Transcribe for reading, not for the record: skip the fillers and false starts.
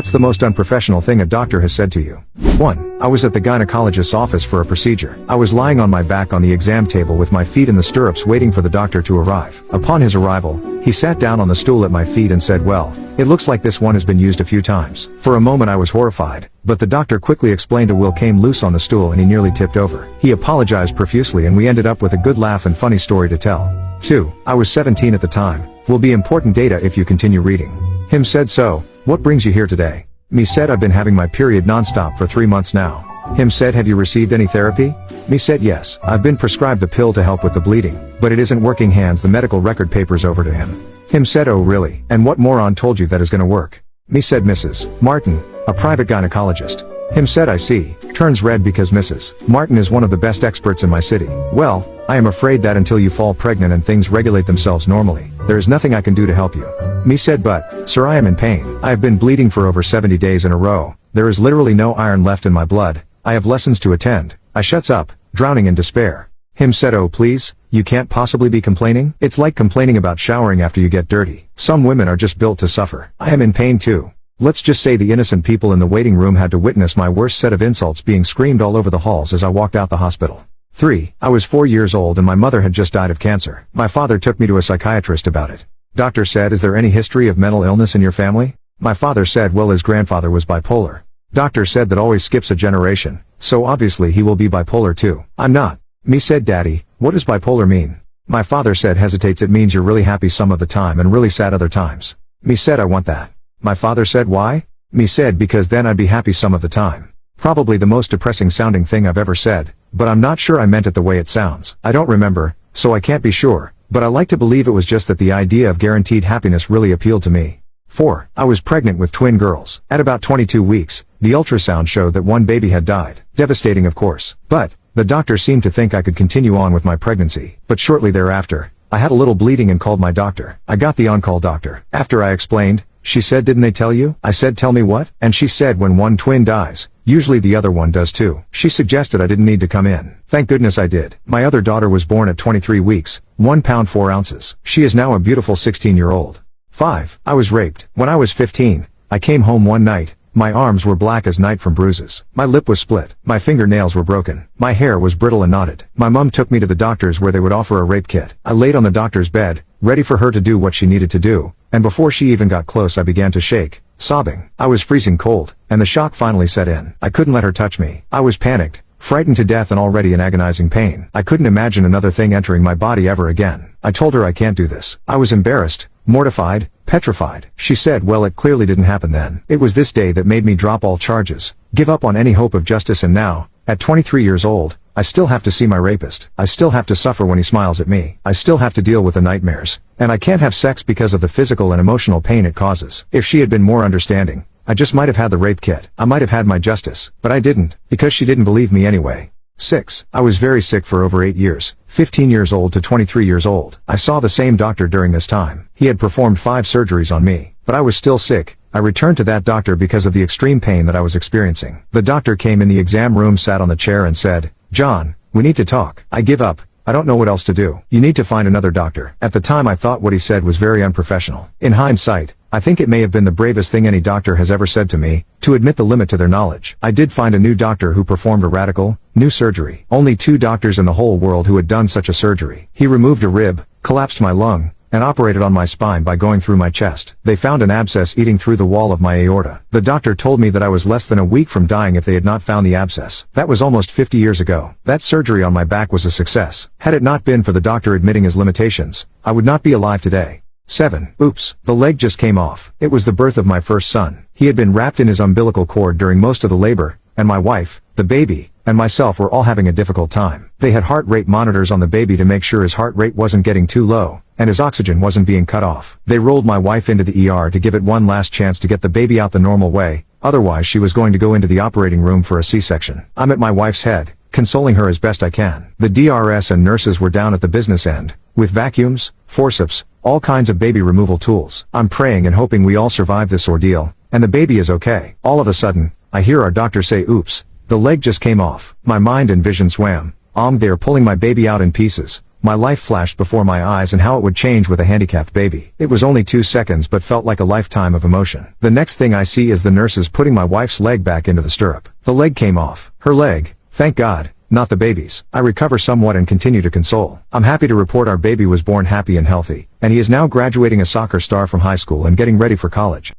What's the most unprofessional thing a doctor has said to you? 1. I was at the gynecologist's office for a procedure. I was lying on my back on the exam table with my feet in the stirrups waiting for the doctor to arrive. Upon his arrival, he sat down on the stool at my feet and said, "Well, it looks like this one has been used a few times." For a moment I was horrified, but the doctor quickly explained a wheel came loose on the stool and he nearly tipped over. He apologized profusely and we ended up with a good laugh and funny story to tell. 2. I was 17 at the time. Will be important data if you continue reading. Him said, "So, what brings you here today?" Me said, "I've been having my period non-stop for 3 months now." Him said, "Have you received any therapy?" Me said, "Yes, I've been prescribed the pill to help with the bleeding, but it isn't working." Hands the medical record papers over to him. Him said, "Oh really? And what moron told you that is gonna work?" Me said, "Mrs. Martin, a private gynecologist." Him said, "I see." Turns red because Mrs. Martin is one of the best experts in my city. "Well, I am afraid that until you fall pregnant and things regulate themselves normally, there is nothing I can do to help you." Me said, "But, sir, I am in pain. I have been bleeding for over 70 days in a row. There is literally no iron left in my blood. I have lessons to attend." I shuts up, drowning in despair. Him said, "Oh please, you can't possibly be complaining? It's like complaining about showering after you get dirty. Some women are just built to suffer. I am in pain too." Let's just say the innocent people in the waiting room had to witness my worst set of insults being screamed all over the halls as I walked out the hospital. 3. I was 4 years old and my mother had just died of cancer. My father took me to a psychiatrist about it. Doctor said, "Is there any history of mental illness in your family?" My father said, "Well, his grandfather was bipolar." Doctor said that always skips a generation, so obviously he will be bipolar too. I'm not. Me said, "Daddy, what does bipolar mean?" My father said, hesitates, "It means you're really happy some of the time and really sad other times." Me said, "I want that." My father said, "Why?" Me said, "Because then I'd be happy some of the time." Probably the most depressing sounding thing I've ever said, but I'm not sure I meant it the way it sounds. I don't remember, so I can't be sure, but I like to believe it was just that the idea of guaranteed happiness really appealed to me. 4. I was pregnant with twin girls. At about 22 weeks, the ultrasound showed that one baby had died. Devastating of course. But, the doctor seemed to think I could continue on with my pregnancy. But shortly thereafter, I had a little bleeding and called my doctor. I got the on-call doctor. After I explained, she said, "Didn't they tell you?" I said, "Tell me what?" And she said, "When one twin dies, usually the other one does too." She suggested I didn't need to come in. Thank goodness I did. My other daughter was born at 23 weeks, 1 pound 4 ounces. She is now a beautiful 16-year-old. 5. I was raped. When I was 15, I came home one night. My arms were black as night from bruises. My lip was split. My fingernails were broken. My hair was brittle and knotted. My mom took me to the doctor's where they would offer a rape kit. I laid on the doctor's bed, ready for her to do what she needed to do, and before she even got close I began to shake, sobbing. I was freezing cold, and the shock finally set in. I couldn't let her touch me. I was panicked, frightened to death and already in agonizing pain. I couldn't imagine another thing entering my body ever again. I told her I can't do this. I was embarrassed, mortified, petrified. She said, "Well, it clearly didn't happen then." It was this day that made me drop all charges, give up on any hope of justice, and now, at 23 years old, I still have to see my rapist. I still have to suffer when he smiles at me. I still have to deal with the nightmares. And I can't have sex because of the physical and emotional pain it causes. If she had been more understanding, I just might have had the rape kit. I might have had my justice. But I didn't, because she didn't believe me anyway. 6. I was very sick for over 8 years, 15 years old to 23 years old. I saw the same doctor during this time. He had performed 5 surgeries on me, but I was still sick. I returned to that doctor because of the extreme pain that I was experiencing. The doctor came in the exam room, sat on the chair and said, "John, we need to talk. I give up. I don't know what else to do. You need to find another doctor." At the time I thought what he said was very unprofessional. In hindsight, I think it may have been the bravest thing any doctor has ever said to me, to admit the limit to their knowledge. I did find a new doctor who performed a radical, new surgery. Only 2 doctors in the whole world who had done such a surgery. He removed a rib, collapsed my lung, and operated on my spine by going through my chest. They found an abscess eating through the wall of my aorta. The doctor told me that I was less than a week from dying if they had not found the abscess. That was almost 50 years ago. That surgery on my back was a success. Had it not been for the doctor admitting his limitations, I would not be alive today. 7. Oops, the leg just came off. It was the birth of my first son. He had been wrapped in his umbilical cord during most of the labor, and my wife, the baby, and myself were all having a difficult time. They had heart rate monitors on the baby to make sure his heart rate wasn't getting too low, and his oxygen wasn't being cut off. They rolled my wife into the ER to give it one last chance to get the baby out the normal way, otherwise she was going to go into the operating room for a C-section. I'm at my wife's head, consoling her as best I can. The DRS and nurses were down at the business end, with vacuums, forceps, all kinds of baby removal tools. I'm praying and hoping we all survive this ordeal, and the baby is okay. All of a sudden, I hear our doctor say, "Oops, the leg just came off." My mind and vision swam. They are pulling my baby out in pieces, My life flashed before my eyes and how it would change with a handicapped baby. It was only 2 seconds but felt like a lifetime of emotion. The next thing I see is the nurses putting my wife's leg back into the stirrup. The leg came off. Her leg, thank God, not the baby's. I recover somewhat and continue to console. I'm happy to report our baby was born happy and healthy, and he is now graduating a soccer star from high school and getting ready for college.